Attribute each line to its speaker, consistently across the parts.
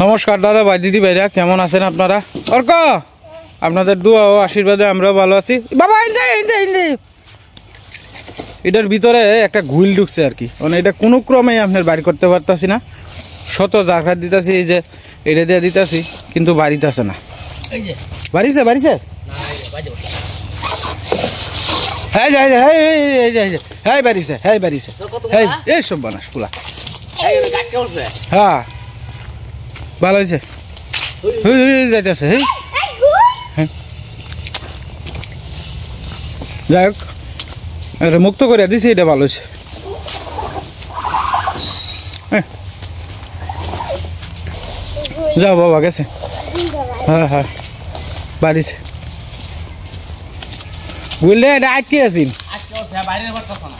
Speaker 1: নমস্কার দাদা ভাই দিদি ভাইরা, কেমন আছেন আপনারা? অর্ক, আপনাদের দোয়া ও আশীর্বাদে আমরা ভালো আছি। বাবা এটার ভিতরে একটা ঘুইল ঢুকছে আর কি, মানে এটা কোনো ক্রমে আপনার বাড়ি করতে পারতাছি না। শত জায়গা দিতেছি, এই যে এটা দিয়ে দিতেছি, কিন্তু বাড়িতে আছে না। বাড়িছে হ্যাঁ হ্যাঁ বাড়িছে হ্যাঁ এই সব বানাস খোলা। হ্যাঁ ভালো হয়েছে, যাইতেছে। যাই হোক, এটা মুক্ত করে দিছি, এটা ভালো হয়েছে। যাও বাবা গেছে। হ্যাঁ হ্যাঁ বাড়িছে বুঝলে, এটা আটকে আছি।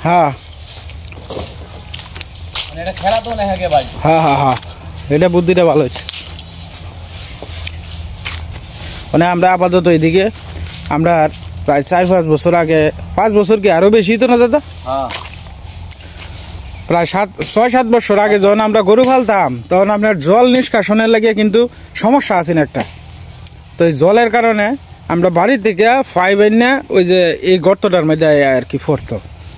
Speaker 1: হ্যাঁ হ্যাঁ হ্যাঁ হ্যাঁ এটা বুদ্ধিটা ভালো হয়েছে। মানে আমরা আপাতত এইদিকে আমরা প্রায় 4-5 বছর আগে, 5 বছর কি আরো বেশি তো না দাদা, প্রায় 6-7 বছর আগে যখন আমরা গরু ফালতাম, তখন আপনার জল নিষ্কাশনের লাগে কিন্তু সমস্যা আছে না একটা। তো এই জলের কারণে আমরা বাড়ি থেকে পাইপ এনে ওই যে এই গর্তটার মধ্যে আর কি পড়তো।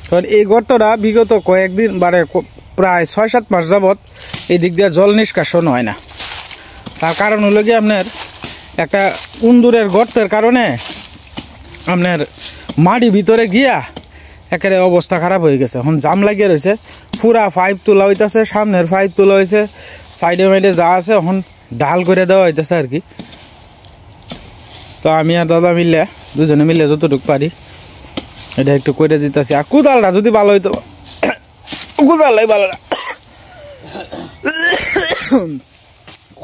Speaker 1: কারণ এই গর্তটা বিগত কয়েকদিন প্রায় 6-7 মাস যাবৎ এই দিক দিয়ে জল নিষ্কাশন হয় না। তার কারণ হলো কি, আপনার একটা উন্দুরের গর্তের কারণে আপনার মাটি ভিতরে গিয়া একেবারে অবস্থা খারাপ হয়ে গেছে। এখন জাম লাগিয়ে রয়েছে, পুরা পাইপ তোলা হইতেছে, সামনের পাইপ তোলা হয়েছে, সাইডে মাইডে যা আছে এখন ডাল করে দেওয়া হইতেছে আর কি। তো আমি আর দাদা মিললে, দুজনে মিললে যতটুকু পারি এটা একটু করে দিতেছি। আর কোদালটা যদি ভালো হইতো, কোদালটাই ভালো না,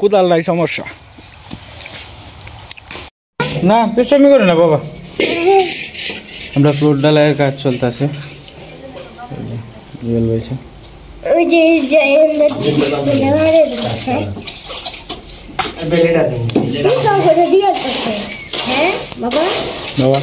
Speaker 1: কোদালটাই সমস্যা না। দুষ্টামি করে না বাবা, আমরা ফ্লোর ডালাইয়ের কাজ চলতেছে। বাবা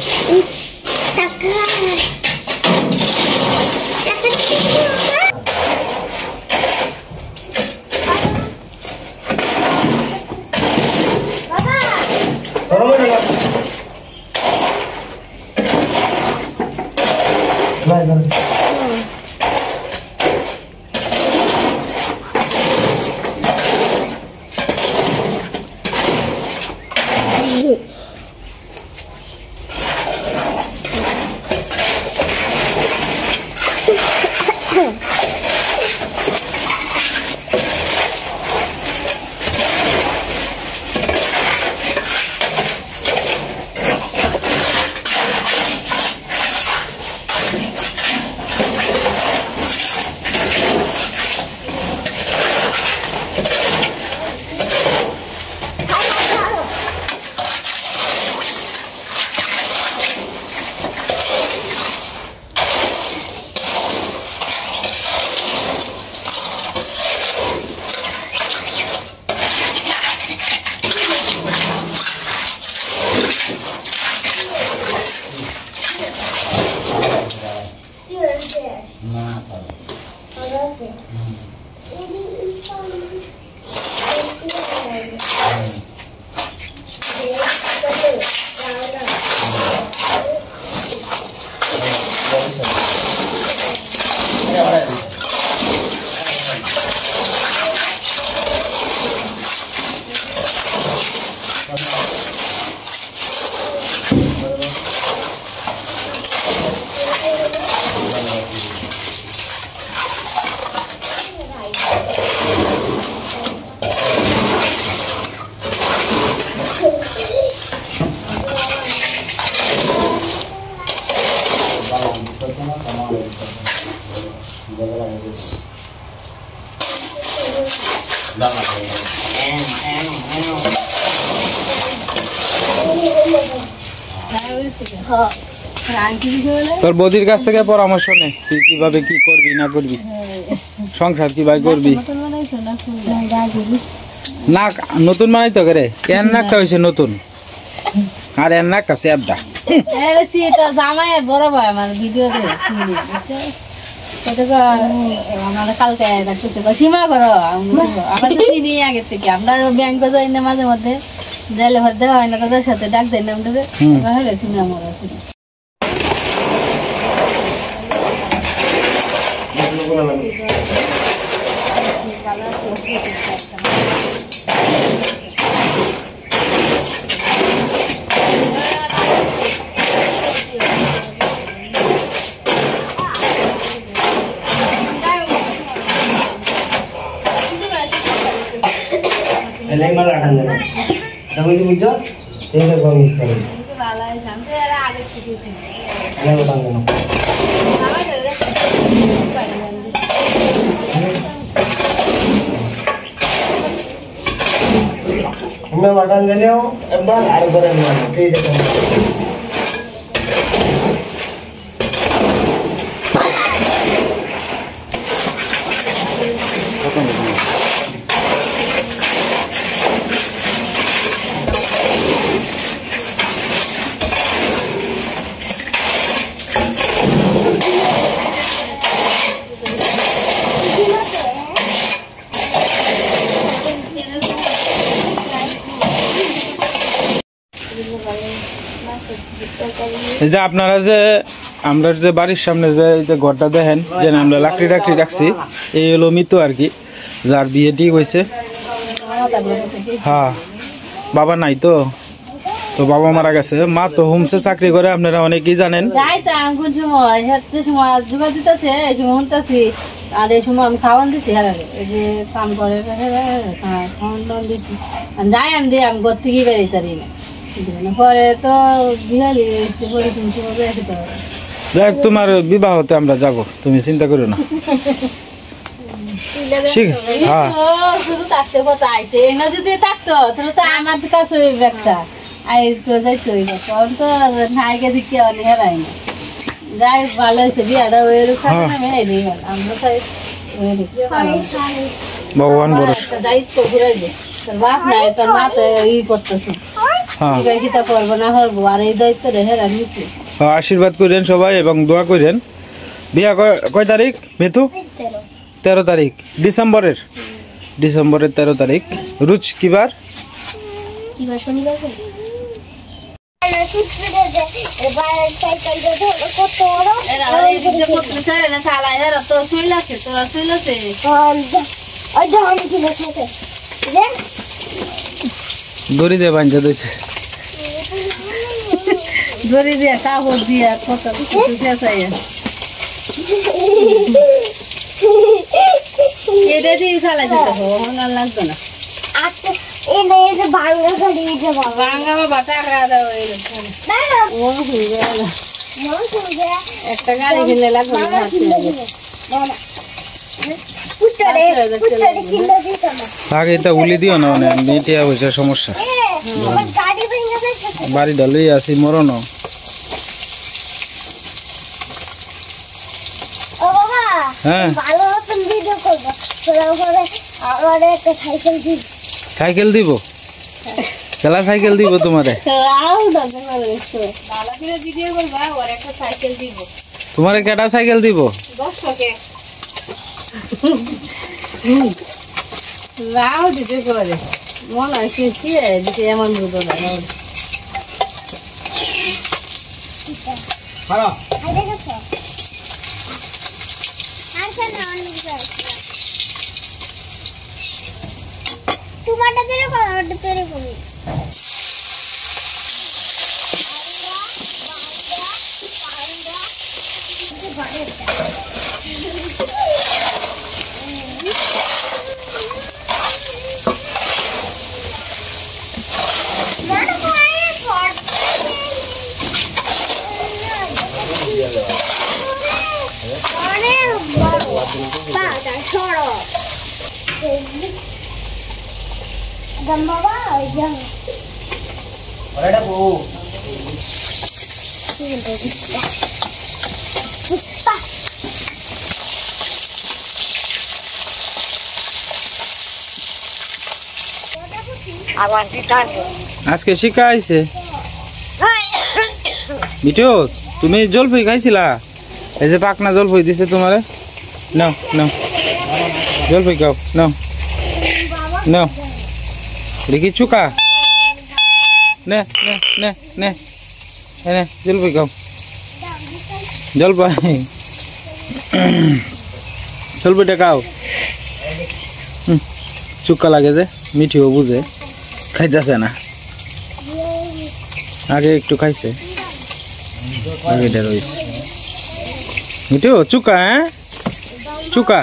Speaker 1: তোর বৌদির কাছ থেকে পরামর্শ নে, তুই কিভাবে কি করবি না করবি, সংসার কিভাবে করবি। না নতুন বানাইতো করে, কেন নাকটা হয়েছে নতুন, আর এর নাকটা সেবটা।
Speaker 2: আমার কালকে রাখতেছে সীমা করো আমার তো চিনি আগে থেকে আমরা ব্যাংকে যাই না মাঝে মধ্যে যাইলে ভর দেওয়া হয় না তাদের সাথে ডাক দেয় না আমরা হলে চিনি আমার
Speaker 3: Lain malah akan jalan. Kamu itu bujo, ini kau miss kali. Ini utang kamu. Kami makan jalan yo, emang ada barang mana? Tidak ada.
Speaker 1: এই যে আপনারা যে আমরা যে বাড়ির সামনে যে এই যে ঘরটা দেখেন যে আমরা লাকড়ি টাকড়ি রাখছি এই হলো মৃত্যু আর কি যার বিয়ে ঠিক হয়েছে হ্যাঁ বাবা নাই তো তো বাবা মারা গেছে মা তো হোমসে চাকরি করে আপনারা অনেকেই জানেন
Speaker 2: যাইতাম কোন সময় হচ্ছে সময় জোগাড় দিতেছে এই সময় শুনতেছি আর এই সময় আমি খাওয়ান দিছি হ্যাঁ এই যে কাম করে খাওয়ান টান দিছি যাই আমি দিই আমি ঘর থেকেই বেরিয়ে পারি না পরে তো বিহালি এসে পরে তুমি সময় যেতে হবে
Speaker 1: যাই হোক তোমার বিবাহতে আমরা যাব তুমি চিন্তা করো না হ্যাঁ
Speaker 2: শুরু থাকতে কথা আইছে এনে যদি থাকতো তাহলে তো আমার কাছে ওই ব্যাগটা আই তো যাইতো তখন তো নাইকে দিকে অনেক হেরাই না যাই ভালো হয়েছে বিয়াটা ওই রকম মেয়ে আমরা তাই
Speaker 1: ভগবান বড়
Speaker 2: দায়িত্ব ঘুরাইবে তোর বাপ নাই তোর মা তো ই করতেছে কিতা করবো না করবো আর এই দায়িত্ব হেরা নিচ্ছি
Speaker 1: আশীর্বাদ করেন সবাই এবং দোয়া করেন বিয়া কয় তারিখ মিথু 13 তারিখ ডিসেম্বরের 13 তারিখ রুচ কিবার
Speaker 2: শনিবার
Speaker 1: দড়ি দিয়ে বাঞ্চা দিয়েছে
Speaker 2: দড়ি দিয়ে কাপড় দিয়ে কত এটা দিয়ে চালাই দিতে হবে আমার লাগতো না একটা গাড়ি কিনলে লাগবে
Speaker 1: আগে এটা উলি দিও না মানে মেয়েটিয়া হয়েছে সমস্যা বাড়ি ডালেই আছি মরণ হ্যাঁ সাইকেল দিব খেলা সাইকেল দিব তোমারে তোমারে কেটা সাইকেল দিব
Speaker 2: রাও দিতে করে মনে হয় কি দিতে এমন বুঝো না
Speaker 4: তোমারটা তেরে করো ওটা তেরে করি Gambawa aja.
Speaker 3: Ada bu.
Speaker 1: আজকে শিক্ষা আইছে মিঠু তুমি জলফই খাইছিলা এই যে পাকনা জলফই দিছে তোমারে নাও নাও জলপাই খাও নাও নাও দেখি চুকা নে নে নে নে নে জলপাই খাও জলপাই জলপাইটা খাও চুকা লাগে যে মিঠিও বুঝে খাইতেছে না আগে একটু খাইছে আগেটা রয়েছে মিঠু চুকা হ্যাঁ চুকা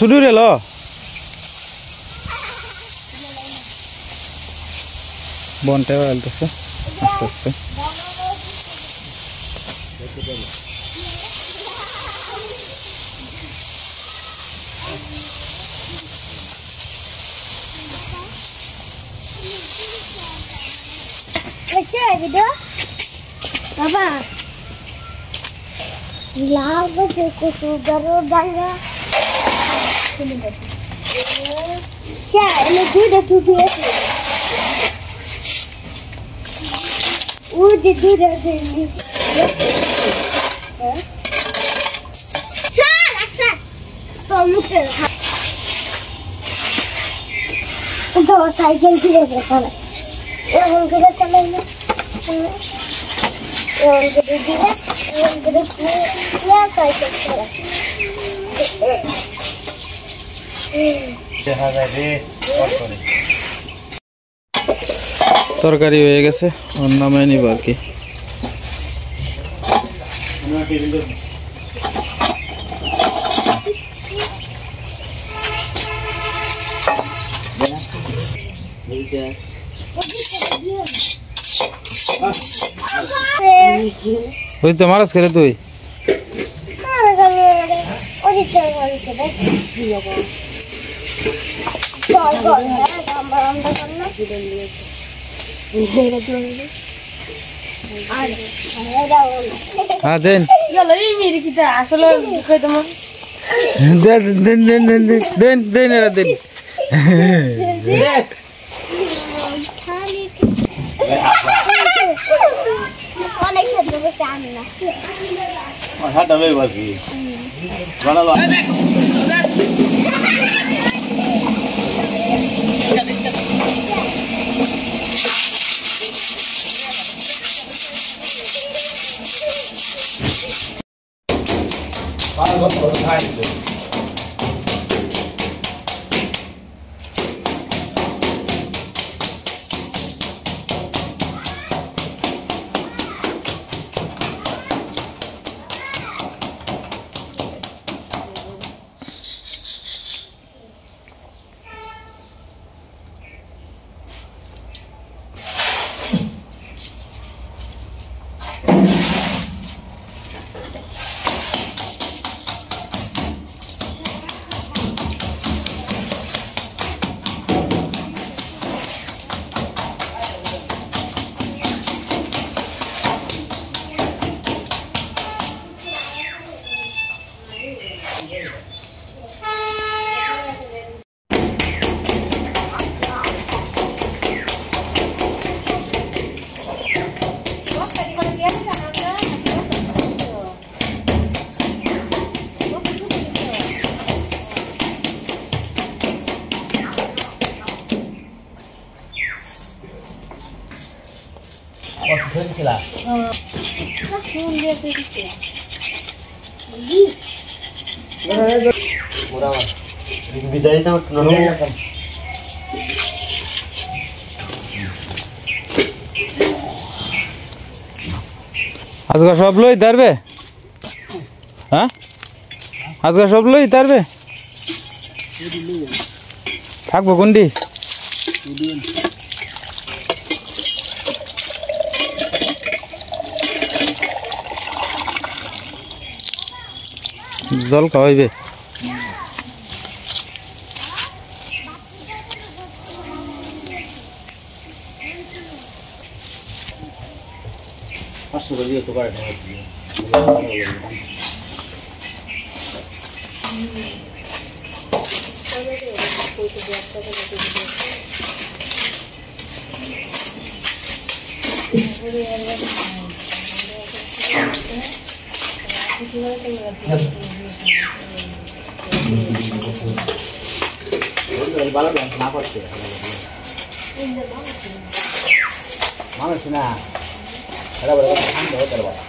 Speaker 1: সুদূর এলো বনটা আলতেছে আস্তে আস্তে
Speaker 4: Baba, lava se kutu garo danga. क्या ये दूध दूध है वो दूध है सर अच्छा तो मुझे तो साइकिल की ले सर ये हम किधर चले ना ये हम किधर दिया ये हम किधर क्या साइकिल चला
Speaker 1: তরকারি হয়ে গেছে ওর নামে নিব আর কি ওই তো মারাজ করে তুই हाँ देन देन देन देन देन देन एरा देन
Speaker 4: Gracias.
Speaker 3: দিছিলা
Speaker 2: শুন দিতে দিতে
Speaker 3: পুরা বিদায় দাও নরম
Speaker 1: আজকে সব লই তারবে হ্যাঁ আজকে সব লই তারবে থাকবো কোনটি জল খাওয়াইবে
Speaker 3: মানুষ না এটা বড় ঠান্ডা হতে পারে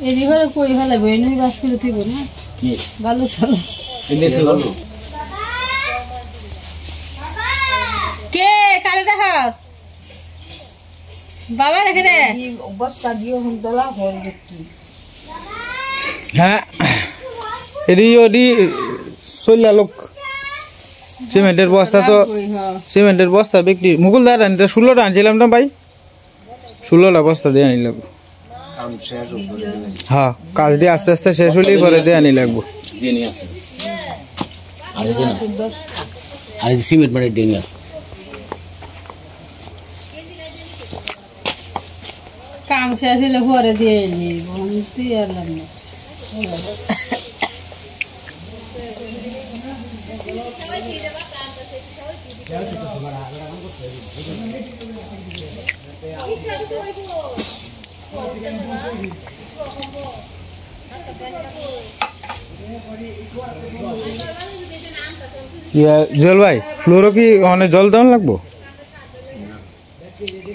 Speaker 2: এদিকে কই ফেলে বই নই বাস করে থইব না
Speaker 3: কি
Speaker 2: ভালো চলো
Speaker 3: এনেছে ভালো
Speaker 2: কে কারে দেখা বাবা রেখে দে
Speaker 4: অবস্থা দিয়ে হুন্দলা হল দেখি
Speaker 1: হ্যাঁ এডি ওডি চল্লা লোক সিমেন্টের বস্তা তো সিমেন্টের বস্তা বিক্রি মুকুলদার আনতে 16টা আনছিলাম না ভাই 16টা বস্তা দিয়ে আনি লাগবো হ্যাঁ কাজ দিয়ে আস্তে আস্তে শেষ হলেই পরে দিয়ে আনি লাগবো
Speaker 3: দিয়ে নিয়ে আসে আর এই সিমেন্ট মানে দিয়ে নিয়ে আসে
Speaker 2: কাম শেষ হলে পরে দিয়ে নিব আমি এলাম না
Speaker 1: জল ভাই ফ্লোরও কি অনেক জল দেওয়া লাগবো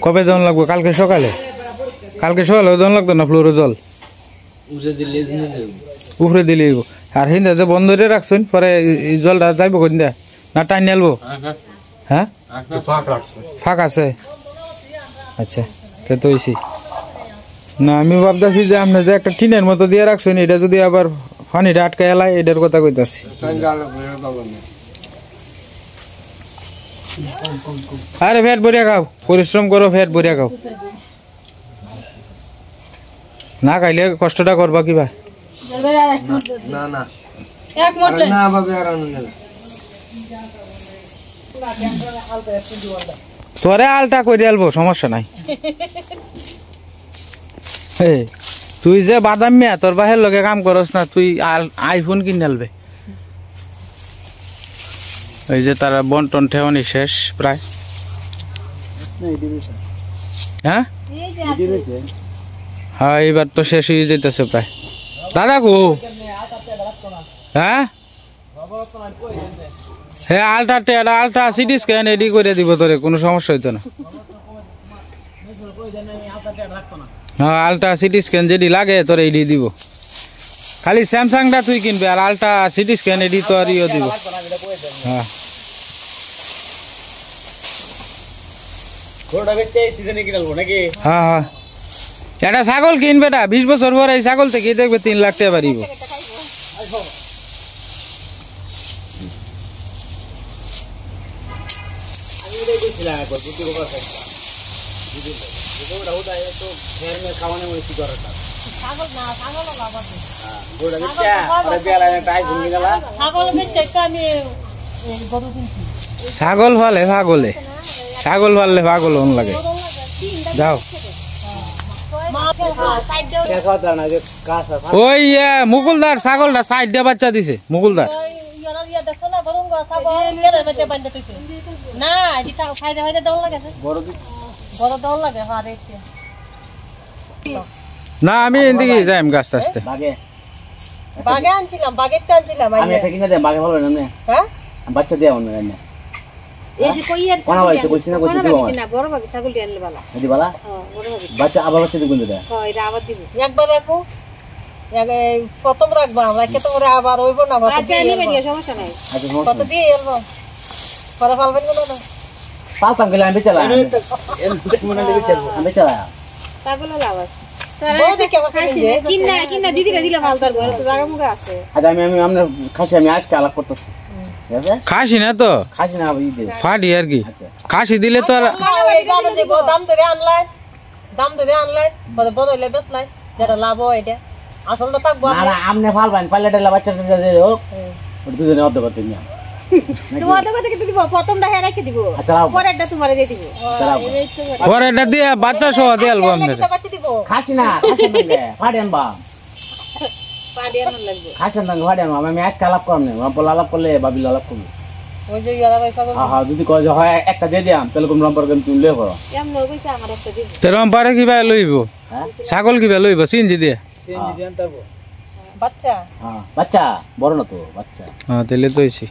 Speaker 1: কবে দেওয়া লাগবো কালকে সকালে দেওয়া লাগতো না ফ্লোরে জল উপরে দিলে আর হিন্দা যে বন্ধ করে রাখছেন পরে এই জলটা যাইব কোন দিয়া না টাইম নেলবো হ্যাঁ ফাঁক আছে আচ্ছা তো হইছি না আমি ভাবতেছি যে আপনি যে একটা টিনের মতো দিয়ে রাখছেন এটা যদি আবার পানিটা আটকে এলায় এটার কথা কইতাছি আরে ফ্যাট ভরিয়া খাও পরিশ্রম করো ফ্যাট ভরিয়া খাও না খাইলে কষ্টটা করবা কি ভাই
Speaker 3: না না
Speaker 2: এক মোটলে
Speaker 3: না বাবা আর আনো না
Speaker 1: তোরে আলটা করে আলবো সমস্যা নাই তুই যে বাদাম মিয়া তোর বাহের লগে কাম করস না তুই আইফোন কিনে আলবে এই যে তারা বন্টন ঠেওয়ানি শেষ প্রায় হ্যাঁ হ্যাঁ এইবার তো শেষ হয়ে যেতেছে প্রায় দাদা গো হ্যাঁ হ্যাঁ আলটা সিটি স্ক্যান এডি করে দিব তোরে কোনো সমস্যা হইতো না হ্যাঁ আলটা সিটি স্ক্যান যেটি লাগে তোর এডি দিব খালি স্যামসাংটা তুই কিনবে আর আলটা সিটি স্ক্যান এডি তো আর ইয়ে দিব হ্যাঁ হ্যাঁ হ্যাঁ একটা ছাগল কিনবে না 20 বছর পরে এই ছাগল থেকে দেখবে 3 লাখ টাকা বাড়িব ছাগল ভালে পাগল হন লাগে যাও ওই মুকুলদার ছাগলটা সাইড দিয়ে বাচ্চা দিছে মুকুলদার না আমি এদিকে যাই গাছ আসতে
Speaker 5: বাগে আনছিলাম বাগের তো আনছিলাম
Speaker 6: আমি এটা কিনে দেব বাগে ভালো না
Speaker 5: হ্যাঁ
Speaker 6: বাচ্চা দেব না না
Speaker 2: এই যে কইয়ার
Speaker 6: কোনা ভাই তো কইছি না কইছি দিব
Speaker 2: না বড় ভাবি ছাগলটি আনলে বালা
Speaker 6: দি বালা
Speaker 2: হ্যাঁ বড় ভাবি
Speaker 6: বাচ্চা আবার বাচ্চা দিগুন দে
Speaker 2: হ্যাঁ এটা আবার দিব
Speaker 5: একবার রাখো প্রথম রাখবা আমরা কত করে আবার হইব না
Speaker 2: আচ্ছা নিবে নিয়ে সমস্যা নাই
Speaker 6: আচ্ছা
Speaker 5: কত দিয়ে এলবো পরে ফালবেন না
Speaker 6: পালতাম গেলে আমি চালা আমি চালা
Speaker 2: ছাগল লাভ আছে
Speaker 5: বড় কে আমার খাইছে
Speaker 2: কিনা দিদিরা দিলে ভালো তার ঘরে তো জায়গা মুখে আছে
Speaker 6: আজ আমি আমরা খাসি আমি আজকে আলাপ করতেছি ঠিক আছে
Speaker 1: খাসি না তো
Speaker 6: খাসি না ভাই দে
Speaker 1: ফাটি আর কি খাসি দিলে তো আর
Speaker 5: দাম ধরে আনলাই পরে বদলে বেচলাই যেটা লাভ হয় এটা আসলটা থাকবো
Speaker 6: না আমনে ফালবেন পাল্লাটা বাচ্চা দে হোক দুজনে অর্ধ করতে নিয়ে
Speaker 2: তোমার তো কত দিব প্রথমটা হে রাখি দিব
Speaker 6: আচ্ছা
Speaker 2: পরেরটা তোমারে দিয়ে দিব
Speaker 1: পরেরটা দিয়ে বাচ্চা সহ দিয়ে আলবো আপনাদের
Speaker 6: খাসি না ফাড়ি আনবা
Speaker 2: পাডিয়ানো লাগবে
Speaker 6: খাসি না ফাড়ি আনবা আমি আজকে আলাপ করব না বল আলাপ করলে বাবিল আলাপ করব
Speaker 5: ওই যে ইয়ারা পয়সা
Speaker 6: হ্যাঁ হ্যাঁ যদি কয় যে হয় একটা দিয়ে দিয়াম তাহলে কোন নম্বর কেন তুললে করো
Speaker 2: এমন কইছে আমার একটা দিব
Speaker 1: তেরম পারে কিবা লইব
Speaker 6: হ্যাঁ
Speaker 1: ছাগল কিবা লইব সিনজি দিয়ে
Speaker 5: বাচ্চা
Speaker 6: হ্যাঁ বাচ্চা বড় না তো বাচ্চা
Speaker 1: হ্যাঁ তাহলে তো হইছে